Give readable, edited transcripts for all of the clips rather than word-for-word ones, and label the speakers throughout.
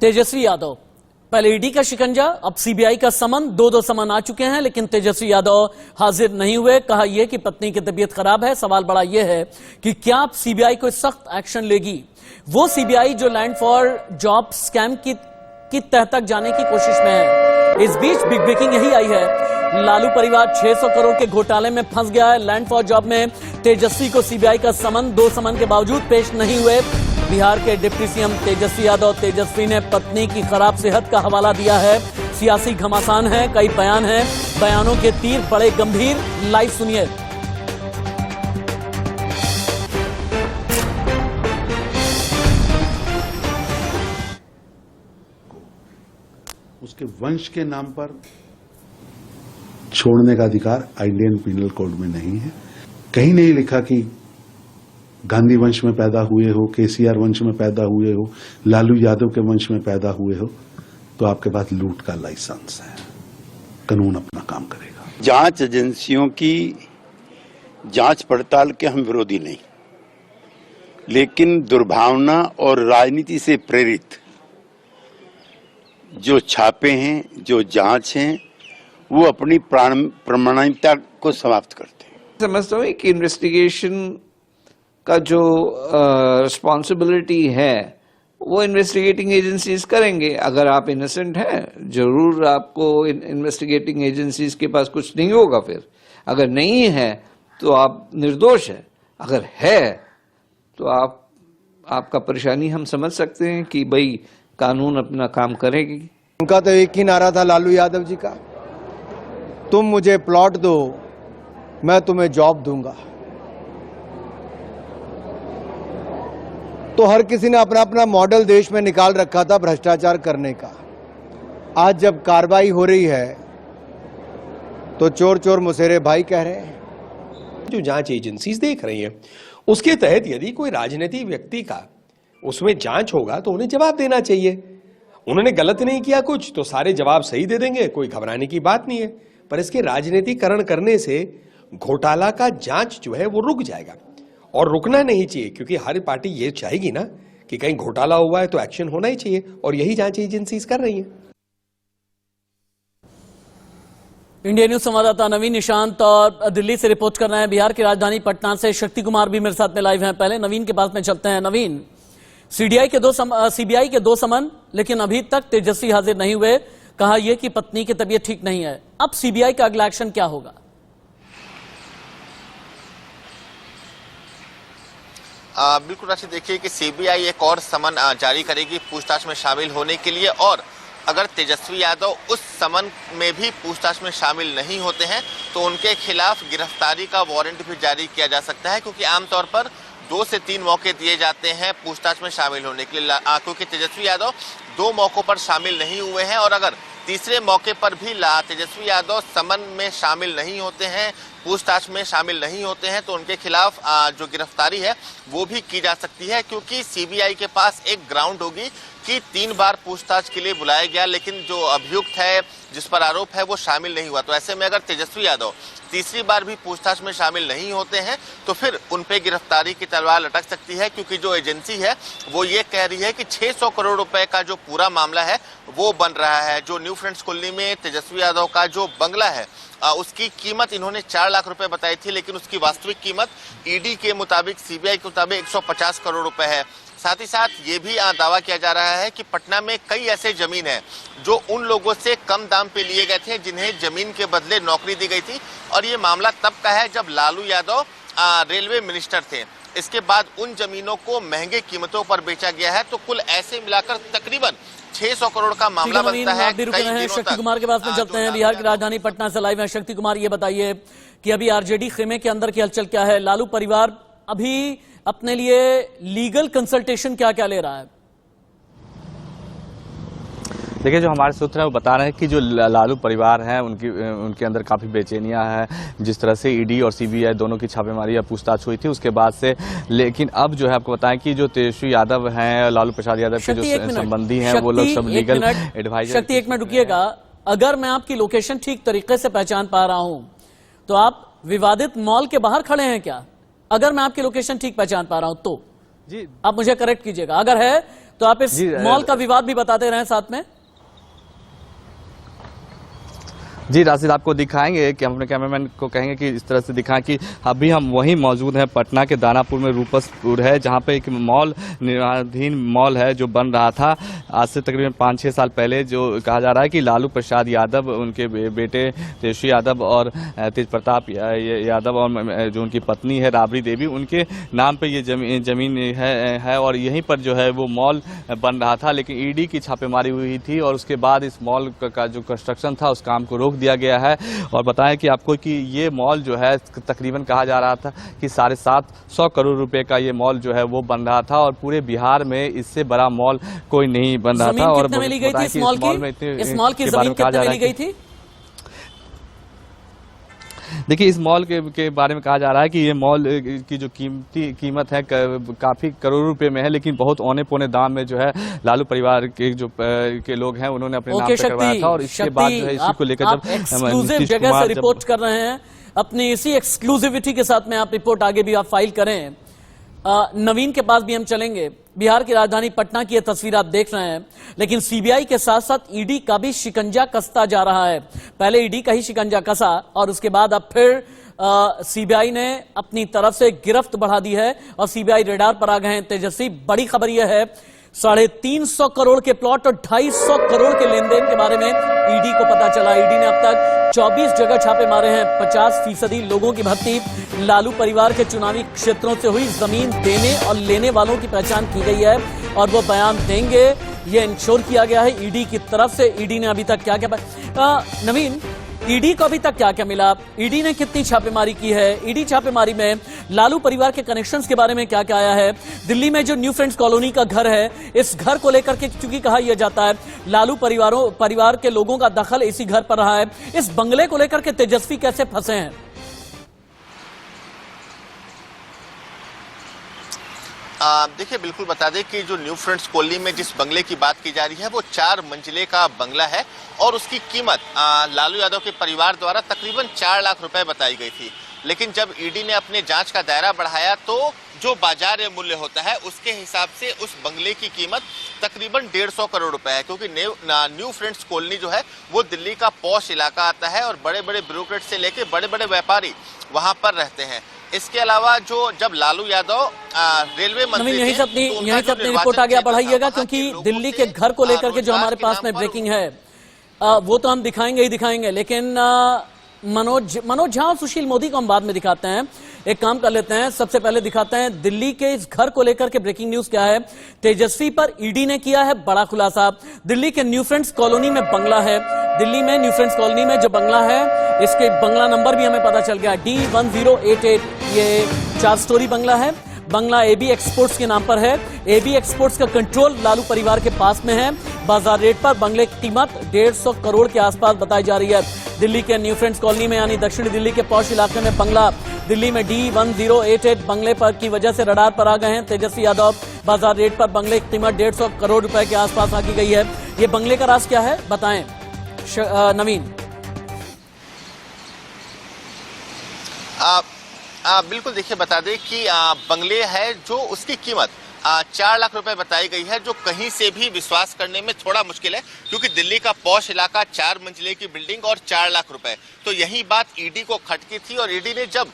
Speaker 1: तेजस्वी यादव, पहले ईडी का शिकंजा, अब सीबीआई का समन, दो समन आ चुके हैं, लेकिन तेजस्वी यादव हाजिर नहीं हुए। कहा यह कि पत्नी की तबीयत खराब है। सवाल बड़ा यह है कि क्या अब सीबीआई कोई सख्त एक्शन लेगी? वो सीबीआई जो लैंड फॉर जॉब स्कैम की तह तक जाने की कोशिश में है। इस बीच बिग ब्रेकिंग यही आई है, लालू परिवार 600 करोड़ के घोटाले में फंस गया है। लैंड फॉर जॉब में तेजस्वी को सीबीआई का समन, 2 समन के बावजूद पेश नहीं हुए। बिहार के डिप्टी सीएम तेजस्वी ने पत्नी की खराब सेहत का हवाला दिया है। सियासी घमासान है, कई बयान हैं, बयानों के तीर बड़े गंभीर। लाइव सुनिए।
Speaker 2: उसके वंश के नाम पर छोड़ने का अधिकार इंडियन पिनल कोड में नहीं है। कहीं नहीं लिखा कि गांधी वंश में पैदा हुए हो, केसीआर वंश में पैदा हुए हो, लालू यादव के वंश में पैदा हुए हो तो आपके पास लूट का लाइसेंस है। कानून अपना काम करेगा।
Speaker 3: जांच एजेंसियों की जांच पड़ताल के हम विरोधी नहीं, लेकिन दुर्भावना और राजनीति से प्रेरित जो छापे हैं, जो जांच हैं, वो अपनी प्रामाणिकता को समाप्त करते हैं।
Speaker 4: समझता हूँ कि इन्वेस्टिगेशन का जो रिस्पॉन्सिबिलिटी है वो इन्वेस्टिगेटिंग एजेंसीज करेंगे। अगर आप इनोसेंट हैं, जरूर आपको इन्वेस्टिगेटिंग एजेंसीज के पास कुछ नहीं होगा। फिर अगर नहीं है तो आप निर्दोष हैं, अगर है तो आपका परेशानी हम समझ सकते हैं कि भाई कानून अपना काम करेगी।
Speaker 5: उनका तो एक ही नारा था लालू यादव जी का, तुम मुझे प्लॉट दो, मैं तुम्हें जॉब दूंगा। तो हर किसी ने अपना अपना मॉडल देश में निकाल रखा था भ्रष्टाचार करने का। आज जब कार्रवाई हो रही है तो चोर चोर मुसेरे भाई कह रहे हैं।
Speaker 6: जो जांच एजेंसीज देख रही हैं उसके तहत यदि कोई राजनीतिक व्यक्ति का उसमें जांच होगा तो उन्हें जवाब देना चाहिए। उन्होंने गलत नहीं किया कुछ तो सारे जवाब सही दे देंगे, कोई घबराने की बात नहीं है। पर इसके राजनीतिकरण करने से घोटाला का जांच जो है वो रुक जाएगा, और रुकना नहीं चाहिए, क्योंकि हर पार्टी ये चाहेगी ना कि कहीं घोटाला हुआ है तो एक्शन होना ही चाहिए, और यही जांच एजेंसीज कर रही हैं।
Speaker 1: इंडिया न्यूज संवाददाता नवीन निशांत और दिल्ली से रिपोर्ट कर रहे हैं। बिहार की राजधानी पटना से शक्ति कुमार भी मेरे साथ में लाइव हैं। पहले नवीन के पास में चलते हैं। नवीन, सीबीआई के 2 समन, लेकिन अभी तक तेजस्वी हाजिर नहीं हुए। कहा यह कि पत्नी की तबीयत ठीक नहीं है। अब सीबीआई का अगला एक्शन क्या होगा?
Speaker 7: बिल्कुल राशि, देखिए कि सीबीआई एक और समन जारी करेगी पूछताछ में शामिल होने के लिए, और अगर तेजस्वी यादव उस समन में भी पूछताछ में शामिल नहीं होते हैं तो उनके खिलाफ गिरफ्तारी का वारंट भी जारी किया जा सकता है, क्योंकि आमतौर पर 2 से 3 मौके दिए जाते हैं पूछताछ में शामिल होने के लिए, क्योंकि तेजस्वी यादव 2 मौकों पर शामिल नहीं हुए हैं, और अगर तीसरे मौके पर भी तेजस्वी यादव समन में शामिल नहीं होते हैं, पूछताछ में शामिल नहीं होते हैं, तो उनके खिलाफ जो गिरफ्तारी है वो भी की जा सकती है, क्योंकि सीबीआई के पास एक ग्राउंड होगी कि 3 बार पूछताछ के लिए बुलाया गया, लेकिन जो अभियुक्त है, जिस पर आरोप है, वो शामिल नहीं हुआ। तो ऐसे में अगर तेजस्वी यादव तीसरी बार भी पूछताछ में शामिल नहीं होते हैं तो फिर उन पे गिरफ्तारी की तलवार लटक सकती है, क्योंकि जो एजेंसी है वो ये कह रही है कि 600 करोड़ रुपए का जो पूरा मामला है वो बन रहा है। जो न्यू फ्रेंड्स कॉलोनी में तेजस्वी यादव का जो बंगला है उसकी कीमत इन्होंने 4 लाख रुपए बताई थी, लेकिन उसकी वास्तविक कीमत ईडी के मुताबिक, सीबीआई के मुताबिक 150 करोड़ रुपए है। साथ ही साथ ये भी दावा किया जा रहा है कि पटना में कई ऐसे जमीन है जो उन लोगों से कम दाम पे लिए गए थे जिन्हें जमीन के बदले नौकरी दी गई थी, और ये मामला तब का है जब लालू यादव रेलवे मिनिस्टर थे। इसके बाद उन जमीनों को महंगे कीमतों पर बेचा गया है। तो कुल ऐसे मिलाकर तकरीबन 600 करोड़ का मामला बनता है।
Speaker 1: शक्ति कुमार के पास में चलते हैं। बिहार की राजधानी पटना से लाइव है शक्ति कुमार। ये बताइए कि अभी आरजेडी खेमे के अंदर की हलचल क्या है? लालू परिवार अभी अपने लिए लीगल कंसल्टेशन क्या क्या ले रहा है?
Speaker 8: देखिए, जो हमारे सूत्र हैं वो बता रहे हैं कि जो लालू परिवार है उनके अंदर काफ़ी बेचैनियां हैं। जिस तरह से ईडी और सीबीआई दोनों की छापेमारी या पूछताछ हुई थी उसके बाद से, लेकिन अब जो है आपको बताएं कि जो तेजस्वी यादव हैं, लालू प्रसाद यादव के जो संबंधी हैं, वो लोग सब लीगल एडवाइजर।
Speaker 1: शक्ति, 1 मिनट रुकिएगा। अगर मैं आपकी लोकेशन ठीक तरीके से पहचान पा रहा हूं तो आप विवादित मॉल के बाहर खड़े हैं क्या? अगर मैं आपकी लोकेशन ठीक पहचान पा रहा हूं तो जी आप मुझे करेक्ट कीजिएगा। अगर है तो आप इस
Speaker 8: जी,
Speaker 1: मॉल का विवाद भी बताते रहें साथ में।
Speaker 8: जी राशिद, आपको दिखाएंगे कि हम अपने कैमरामैन को कहेंगे कि इस तरह से दिखाएं कि अभी हम वहीं मौजूद हैं पटना के दानापुर में, रूपसपुर है, जहां पे एक मॉल, निर्माणाधीन मॉल है जो बन रहा था आज से तकरीबन 5-6 साल पहले। जो कहा जा रहा है कि लालू प्रसाद यादव, उनके बेटे तेजस्वी यादव और तेज प्रताप यादव और जो उनकी पत्नी है राबड़ी देवी, उनके नाम पर ये जमीन है और यहीं पर जो है वो मॉल बन रहा था। लेकिन ईडी की छापेमारी हुई थी और उसके बाद इस मॉल का जो कंस्ट्रक्शन था उस काम को रोक दिया गया है। और बताएं कि आपको कि ये मॉल जो है तकरीबन कहा जा रहा था कि 750 करोड़ रुपए का ये मॉल जो है वो बन रहा था और पूरे बिहार में इससे बड़ा मॉल कोई नहीं बन रहा था। और
Speaker 1: कितने में ली गई थी इस मॉल की जमीन कितने में ली गई थी?
Speaker 8: देखिए, इस मॉल के बारे में कहा जा रहा है कि ये मॉल की जो कीमत है काफी करोड़ों रुपए में है, लेकिन बहुत औने पौने दाम में जो है लालू परिवार के जो के लोग हैं उन्होंने अपने नाम पे करवाया था। और इसके बाद जो है इसी को लेकर जब
Speaker 1: एक्सक्लूसिव जगह से रिपोर्ट कर रहे हैं, अपनी इसी एक्सक्लूसिविटी के साथ में आप रिपोर्ट आगे भी आप फाइल करें। नवीन के पास भी हम चलेंगे। बिहार की राजधानी पटना की यह तस्वीर आप देख रहे हैं, लेकिन सीबीआई के साथ साथ ईडी का भी शिकंजा कसता जा रहा है। पहले ईडी का ही शिकंजा कसा और उसके बाद अब फिर सीबीआई ने अपनी तरफ से गिरफ्त बढ़ा दी है और सीबीआई रेडार पर आ गए हैं तेजस्वी। बड़ी खबर यह है 350 करोड़ के प्लॉट और 250 करोड़ के लेन देन के बारे में ईडी को पता चला। ईडी ने अब तक 24 जगह छापे मारे हैं। 50% लोगों की भर्ती लालू परिवार के चुनावी क्षेत्रों से हुई। जमीन देने और लेने वालों की पहचान की गई है और वो बयान देंगे, ये इंश्योर किया गया है ईडी की तरफ से। ईडी ने अभी तक क्या क्या नवीन, ईडी को अभी तक क्या क्या मिला? ईडी ने कितनी छापेमारी की है? ईडी छापेमारी में लालू परिवार के कनेक्शंस के बारे में क्या क्या आया है? दिल्ली में जो न्यू फ्रेंड्स कॉलोनी का घर है, इस घर को लेकर के चूंकि कहा यह जाता है लालू परिवार के लोगों का दखल इसी घर पर रहा है, इस बंगले को लेकर के तेजस्वी कैसे फंसे हैं?
Speaker 7: देखिए, बिल्कुल बता दें कि जो न्यू फ्रेंड्स कॉलोनी में जिस बंगले की बात की जा रही है वो 4 मंजिले का बंगला है और उसकी कीमत लालू यादव के परिवार द्वारा तकरीबन 4 लाख रुपए बताई गई थी। लेकिन जब ईडी ने अपने जांच का दायरा बढ़ाया तो जो बाजार मूल्य होता है उसके हिसाब से उस बंगले की कीमत तकरीबन 150 करोड़ रुपए है, क्योंकि न्यू फ्रेंड्स कॉलोनी जो है वो दिल्ली का पॉश इलाका आता है और बड़े बड़े ब्यूरोक्रेट से लेके बड़े बड़े व्यापारी वहां पर रहते हैं। इसके अलावा जो जब लालू यादव रेलवे मंत्री
Speaker 1: यहीं से अपनी रिपोर्ट आगे बढ़ाइएगा, क्योंकि दिल्ली के घर को लेकर के जो हमारे पास में ब्रेकिंग है वो तो हम दिखाएंगे ही दिखाएंगे, लेकिन मनोज झा और सुशील मोदी को हम बाद में दिखाते हैं। एक काम कर लेते हैं, सबसे पहले दिखाते हैं दिल्ली के इस घर को लेकर के ब्रेकिंग न्यूज क्या है। तेजस्वी पर ईडी ने किया है बड़ा खुलासा। दिल्ली के न्यू फ्रेंड्स कॉलोनी में बंगला है। दिल्ली में न्यू फ्रेंड्स कॉलोनी में जो बंगला है, इसके बंगला नंबर भी हमें पता चल गया, D1088। ये 4 स्टोरी बंगला है। बंगला एबी एक्सपोर्ट्स के नाम पर है। एबी एक्सपोर्ट्स का कंट्रोल लालू परिवार के पास में है। बाजार रेट पर बंगले की कीमत 150 करोड़ के आसपास बताई जा रही है। दिल्ली के न्यू फ्रेंड्स कॉलोनी में यानी दक्षिणी दिल्ली के पॉश इलाके में बंगला, दिल्ली में D1088 बंगले पर की वजह से रडार पर आ गए हैं तेजस्वी यादव। बाजार रेट पर बंगले की कीमत 150 करोड़ रुपए के आसपास आकी गई है। ये बंगले का राज क्या है बताएं नवीन।
Speaker 7: बिल्कुल, देखिए बता दें कि बंगले है जो उसकी कीमत 4 लाख रुपए बताई गई है, जो कहीं से भी विश्वास करने में थोड़ा मुश्किल है, क्योंकि दिल्ली का पॉश इलाका 4 मंजिले की बिल्डिंग और 4 लाख रुपए, तो यही बात ईडी को खटकी थी। और ईडी ने जब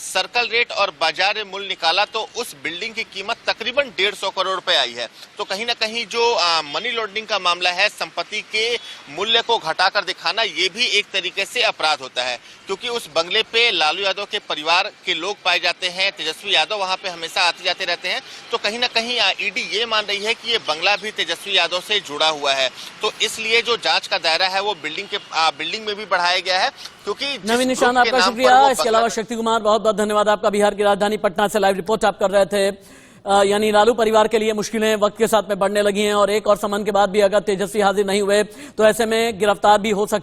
Speaker 7: सर्कल रेट और बाजार मूल्य निकाला तो उस बिल्डिंग की कीमत तकरीबन 150 करोड़ रुपए आई है। तो कहीं ना कहीं जो मनी लॉन्ड्रिंग का मामला है, संपत्ति के मूल्य को घटाकर दिखाना, ये भी एक तरीके से अपराध होता है, क्योंकि उस बंगले पे लालू यादव के परिवार के लोग पाए जाते हैं। तेजस्वी यादव वहां पे हमेशा आते जाते रहते हैं, तो कहीं ना कहीं ईडी ये मान रही है कि ये बंगला भी तेजस्वी यादव से जुड़ा हुआ है। तो इसलिए जो जांच का दायरा है वो बिल्डिंग में भी बढ़ाया गया है, क्योंकि
Speaker 1: नवीन निशान आपका शुक्रिया। इसके अलावा शक्ति कुमार, बहुत बहुत धन्यवाद आपका। बिहार की राजधानी पटना से लाइव रिपोर्ट आप कर रहे थे। यानी लालू परिवार के लिए मुश्किलें वक्त के साथ में बढ़ने लगी हैं और एक और समन के बाद भी अगर तेजस्वी हाजिर नहीं हुए तो ऐसे में गिरफ्तार भी हो सकते